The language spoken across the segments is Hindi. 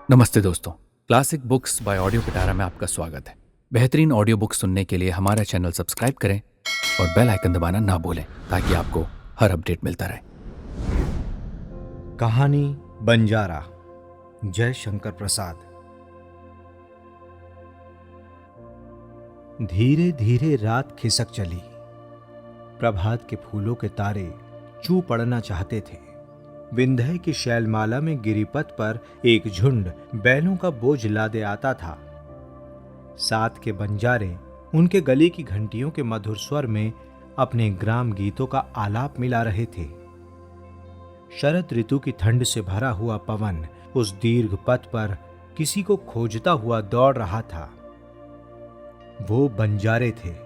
नमस्ते दोस्तों। क्लासिक बुक्स बाय ऑडियो पिटारा में आपका स्वागत है। बेहतरीन ऑडियो बुक सुनने के लिए हमारा चैनल सब्सक्राइब करें और बेल आइकन दबाना ना भूलें ताकि आपको हर अपडेट मिलता रहे। कहानी बंजारा, जय शंकर प्रसाद। धीरे धीरे रात खिसक चली। प्रभात के फूलों के तारे चू पड़ना चाहते थे। विंध्य की शैलमाला में गिरिपथ पर एक झुंड बैलों का बोझ लादे आता था। साथ के बंजारे उनके गले की घंटियों के मधुर स्वर में अपने ग्राम गीतों का आलाप मिला रहे थे। शरद ऋतु की ठंड से भरा हुआ पवन उस दीर्घ पथ पर किसी को खोजता हुआ दौड़ रहा था। वो बंजारे थे।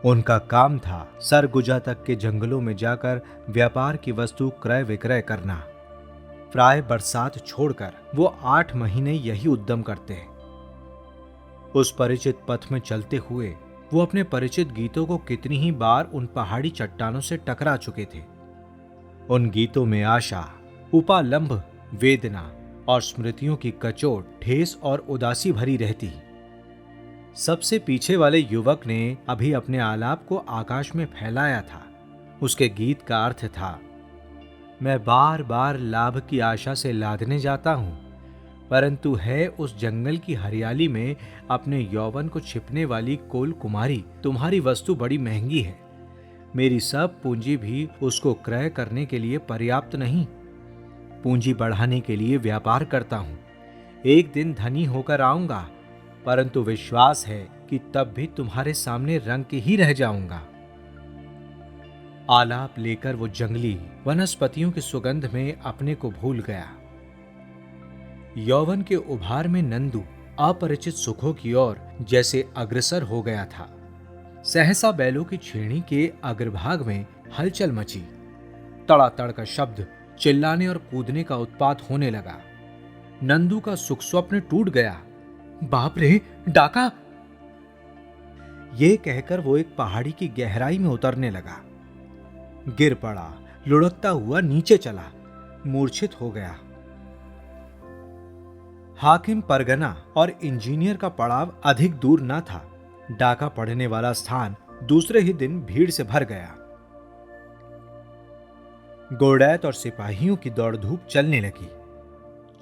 उनका काम था सरगुजा तक के जंगलों में जाकर व्यापार की वस्तु क्रय विक्रय करना। प्राय बरसात छोड़कर वो 8 महीने यही उद्यम करते हैं। उस परिचित पथ में चलते हुए वो अपने परिचित गीतों को कितनी ही बार उन पहाड़ी चट्टानों से टकरा चुके थे। उन गीतों में आशा, उपालंभ, वेदना और स्मृतियों की कचोट, ठेस और उदासी भरी रहती। सबसे पीछे वाले युवक ने अभी अपने आलाप को आकाश में फैलाया था। उसके गीत का अर्थ था, मैं बार बार लाभ की आशा से लादने जाता हूं, परंतु है उस जंगल की हरियाली में अपने यौवन को छिपने वाली कोल कुमारी तुम्हारी वस्तु बड़ी महंगी है। मेरी सब पूंजी भी उसको क्रय करने के लिए पर्याप्त नहीं। पूंजी बढ़ाने के लिए व्यापार करता हूं। एक दिन धनी होकर आऊंगा, परंतु विश्वास है कि तब भी तुम्हारे सामने रंग के ही रह जाऊंगा। आलाप लेकर वो जंगली वनस्पतियों की सुगंध में अपने को भूल गया। यौवन के उभार में नंदू अपरिचित सुखों की ओर जैसे अग्रसर हो गया था। सहसा बैलों की छेड़ी के अग्रभाग में हलचल मची। तड़ातड़ का शब्द, चिल्लाने और कूदने का उत्पात होने लगा। नंदू का सुख स्वप्न टूट गया। बाप रे, डाका! ये कहकर वो एक पहाड़ी की गहराई में उतरने लगा। गिर पड़ा, लुढ़कता हुआ नीचे चला, मूर्छित हो गया। हाकिम परगना और इंजीनियर का पड़ाव अधिक दूर न था। डाका पड़ने वाला स्थान दूसरे ही दिन भीड़ से भर गया। गोडैत और सिपाहियों की दौड़ धूप चलने लगी।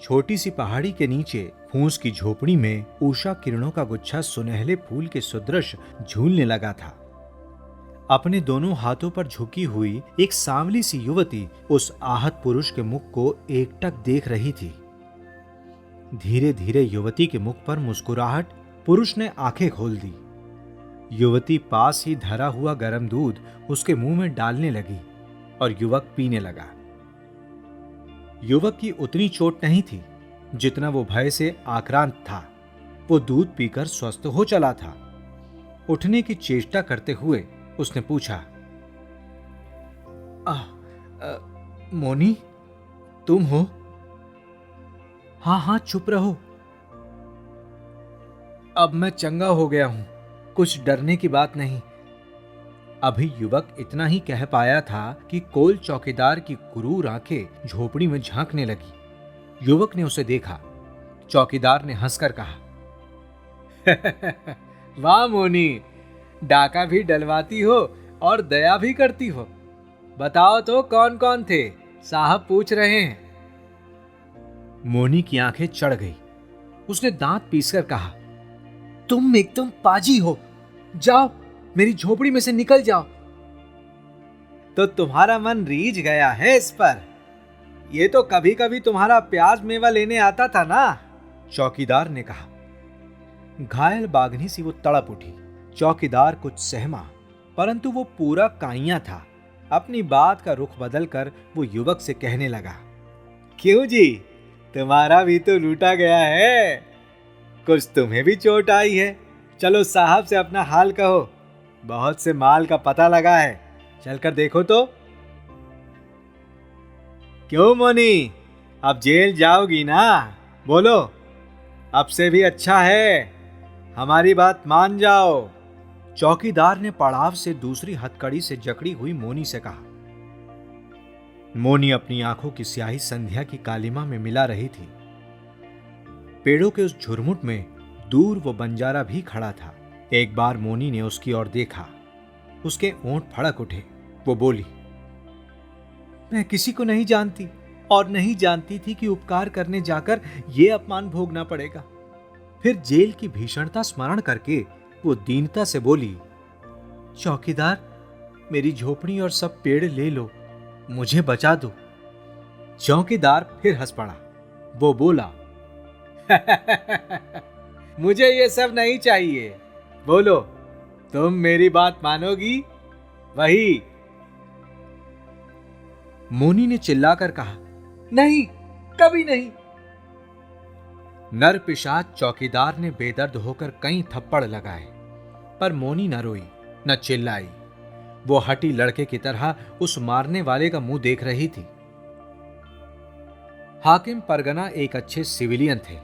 छोटी सी पहाड़ी के नीचे फूस की झोपड़ी में उषा किरणों का गुच्छा सुनहले फूल के सदृश झूलने लगा था। अपने दोनों हाथों पर झुकी हुई एक सांवली सी युवती उस आहत पुरुष के मुख को एकटक देख रही थी। धीरे धीरे युवती के मुख पर मुस्कुराहट, पुरुष ने आंखें खोल दी। युवती पास ही धरा हुआ गर्म दूध उसके मुंह में डालने लगी और युवक पीने लगा। युवक की उतनी चोट नहीं थी जितना वो भय से आक्रांत था। वो दूध पीकर स्वस्थ हो चला था। उठने की चेष्टा करते हुए उसने पूछा, मोनी, तुम हो? हाँ हाँ, चुप रहो। अब मैं चंगा हो गया हूं, कुछ डरने की बात नहीं। अभी युवक इतना ही कह पाया था कि कोल चौकीदार की क्रूर आंखें झोपड़ी में झांकने लगी। युवक ने उसे देखा। चौकीदार ने हंसकर कहा, वाह मोनी, डाका भी डलवाती हो और दया भी करती हो। बताओ तो कौन कौन थे? साहब पूछ रहे हैं। मोनी की आंखें चढ़ गई। उसने दांत पीसकर कहा, तुम एकदम पाजी हो। जाओ, मेरी झोपड़ी में से निकल जाओ। तो तुम्हारा मन रीझ गया है इस पर? ये तो कभी कभी तुम्हारा प्याज मेवा लेने आता था ना, चौकीदार ने कहा। घायल बाघनी सी वो तड़प उठी। चौकीदार कुछ सहमा, परंतु वो पूरा काइया था। अपनी बात का रुख बदलकर वो युवक से कहने लगा, क्यों जी, तुम्हारा भी तो लूटा गया है। कुछ तुम्हें भी चोट आई है। चलो साहब से अपना हाल कहो। बहुत से माल का पता लगा है, चलकर देखो तो। क्यों मोनी, अब जेल जाओगी ना? बोलो, अब से भी अच्छा है, हमारी बात मान जाओ। चौकीदार ने पड़ाव से दूसरी हथकड़ी से जकड़ी हुई मोनी से कहा। मोनी अपनी आंखों की स्याही संध्या की कालिमा में मिला रही थी। पेड़ों के उस झुरमुट में दूर वो बंजारा भी खड़ा था। एक बार मोनी ने उसकी ओर देखा। उसके ओंठ फड़क उठे। वो बोली, मैं किसी को नहीं जानती और नहीं जानती थी कि उपकार करने जाकर ये अपमान भोगना पड़ेगा। फिर जेल की भीषणता स्मरण करके वो दीनता से बोली, चौकीदार, मेरी झोपड़ी और सब पेड़ ले लो, मुझे बचा दो। चौकीदार फिर हंस पड़ा। वो बोला, मुझे ये सब नहीं चाहिए। बोलो, तुम मेरी बात मानोगी? वही। मोनी ने चिल्लाकर कहा, नहीं, कभी नहीं। नर पिशाच चौकीदार ने बेदर्द होकर कई थप्पड़ लगाए, पर मोनी न रोई न चिल्लाई। वो हठी लड़के की तरह उस मारने वाले का मुंह देख रही थी। हाकिम परगना एक अच्छे सिविलियन थे।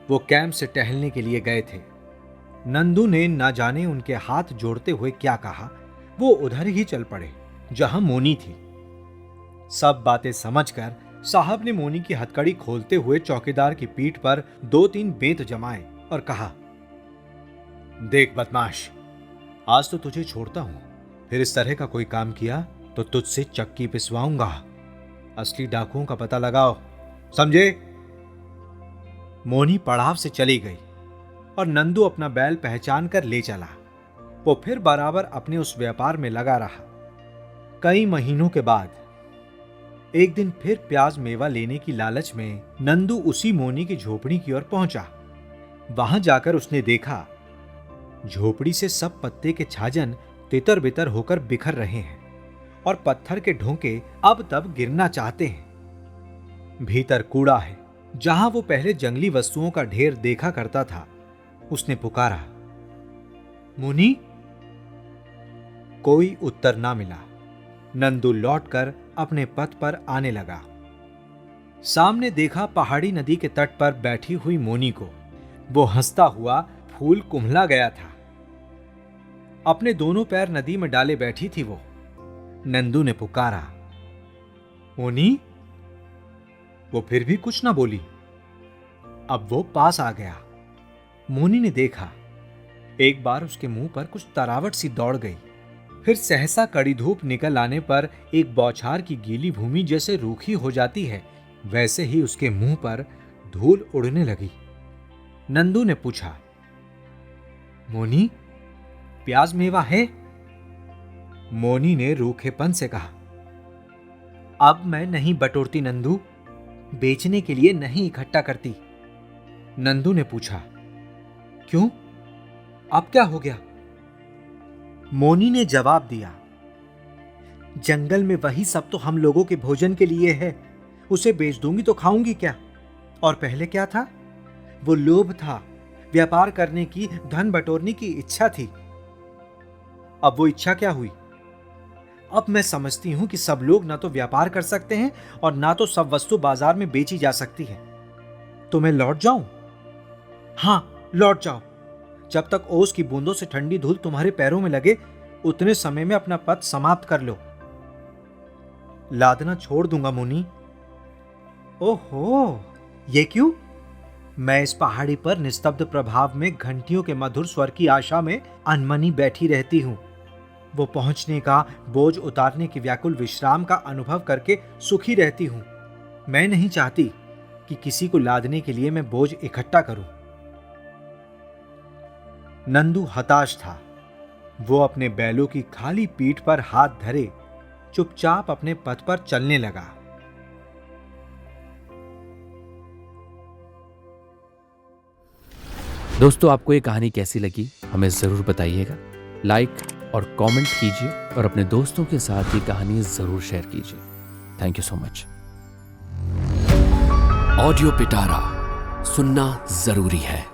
वो कैंप से टहलने के लिए गए थे। नंदू ने न जाने उनके हाथ जोड़ते हुए क्या कहा। वो उधर ही चल पड़े जहां मोनी थी। सब बातें समझकर साहब ने मोनी की हथकड़ी खोलते हुए चौकीदार की पीठ पर 2-3 बेंत जमाए और कहा, देख बदमाश, आज तो तुझे छोड़ता हूं, फिर इस तरह का कोई काम किया तो तुझसे चक्की पिसवाऊंगा। असली डाकुओं का पता लगाओ, समझे? मोनी पड़ाव से चली गई और नंदू अपना बैल पहचान कर ले चला। वो फिर बराबर अपने उस व्यापार में लगा रहा। कई महीनों के बाद एक दिन फिर प्याज मेवा लेने की लालच में नंदू उसी मोनी की झोपड़ी की ओर पहुंचा। वहां जाकर उसने देखा, झोपड़ी से सब पत्ते के छाजन तितर बितर होकर बिखर रहे हैं और पत्थर के ढोंके अब तब गिरना चाहते हैं। भीतर कूड़ा है। जहां वो पहले जंगली वस्तुओं का ढेर देखा करता था। उसने पुकारा, मुनी। कोई उत्तर ना मिला। नंदू लौटकर अपने पथ पर आने लगा। सामने देखा पहाड़ी नदी के तट पर बैठी हुई मोनी को। वो हंसता हुआ फूल कुम्हला गया था। अपने दोनों पैर नदी में डाले बैठी थी वो। नंदू ने पुकारा, मोनी। वो फिर भी कुछ ना बोली। अब वो पास आ गया। मोनी ने देखा, एक बार उसके मुंह पर कुछ तरावट सी दौड़ गई। फिर सहसा कड़ी धूप निकल आने पर एक बौछार की गीली भूमि जैसे रूखी हो जाती है, वैसे ही उसके मुंह पर धूल उड़ने लगी। नंदू ने पूछा, मोनी, प्याज मेवा है? मोनी ने रूखेपन से कहा, अब मैं नहीं बटोरती नंदू, बेचने के लिए नहीं इकट्ठा करती। नंदू ने पूछा, क्यों? अब क्या हो गया? मोनी ने जवाब दिया, जंगल में वही सब तो हम लोगों के भोजन के लिए है, उसे बेच दूंगी तो खाऊंगी क्या? और पहले क्या था? वो लोभ था, व्यापार करने की, धन बटोरने की इच्छा थी। अब वो इच्छा क्या हुई? अब मैं समझती हूं कि सब लोग ना तो व्यापार कर सकते हैं और ना तो सब वस्तु बाजार में बेची जा सकती है। तो मैं लौट जाऊं? हां, लौट जाओ। जब तक ओस की बूंदों से ठंडी धूल तुम्हारे पैरों में लगे, उतने समय में अपना पथ समाप्त कर लो। लादना छोड़ दूंगा मुनी। ओहो, ये क्यों? मैं इस पहाड़ी पर निस्तब्ध प्रभाव में घंटियों के मधुर स्वर की आशा में अनमनी बैठी रहती हूं। वो पहुंचने का, बोझ उतारने की व्याकुल विश्राम का अनुभव करके सुखी रहती हूं। मैं नहीं चाहती कि किसी को लादने के लिए मैं बोझ इकट्ठा करूं। नंदू हताश था। वो अपने बैलों की खाली पीठ पर हाथ धरे चुपचाप अपने पथ पर चलने लगा। दोस्तों, आपको ये कहानी कैसी लगी हमें ज़रूर बताइएगा। लाइक और कमेंट कीजिए और अपने दोस्तों के साथ ये कहानी ज़रूर शेयर कीजिए। Thank you so much. Audio पिटारा सुनना जरूरी है।